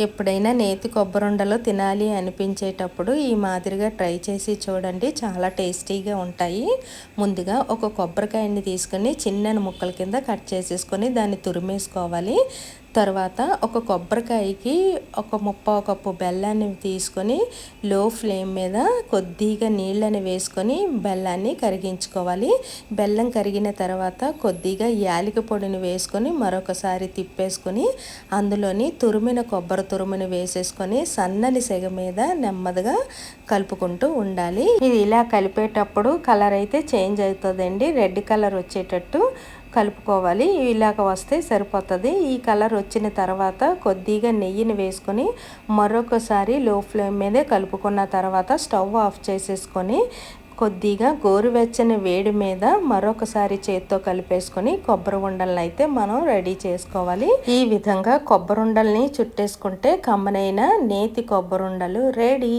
ఎప్పుడైనా నేతి కొబ్బరుండలు తినాలి అనిపించేటప్పుడు ఈ మాదిరిగా ట్రై చేసి చూడండి, చాలా టేస్టీగా ఉంటాయి. ముందుగా ఒక కొబ్బరికాయని తీసుకొని చిన్న ముక్కల కింద కట్ చేసేసుకొని దాన్ని తురిమేసుకోవాలి. తర్వాత ఒక కొబ్బరికాయకి ఒక ముప్పావు కప్పు బెల్లాన్ని తీసుకొని లో ఫ్లేమ్ మీద కొద్దిగా నీళ్ళని వేసుకొని బెల్లాన్ని కరిగించుకోవాలి. బెల్లం కరిగిన తర్వాత కొద్దిగా యాలక పొడిని వేసుకొని మరొకసారి తిప్పేసుకొని అందులోని తురిమిన కొబ్బరి తురుముని వేసేసుకొని సన్నని సెగ మీద నెమ్మదిగా కలుపుకుంటూ ఉండాలి. ఇది ఇలా కలిపేటప్పుడు కలర్ అయితే చేంజ్ అవుతుందండి. రెడ్ కలర్ వచ్చేటట్టు కలుపుకోవాలి. ఇలాగ వస్తే సరిపోతుంది. ఈ కలర్ వచ్చిన తర్వాత కొద్దిగా నెయ్యిని వేసుకొని మరొకసారి లో ఫ్లేమ్ మీదే కలుపుకున్న తర్వాత స్టవ్ ఆఫ్ చేసేసుకొని కొద్దిగా గోరువెచ్చని వేడి మీద మరొకసారి చేత్తో కలిపేసుకొని కొబ్బరి ఉండలను అయితే మనం రెడీ చేసుకోవాలి. ఈ విధంగా కొబ్బరి ఉండల్ని చుట్టేసుకుంటే కమ్మనైన నేతి కొబ్బరి ఉండలు రెడీ.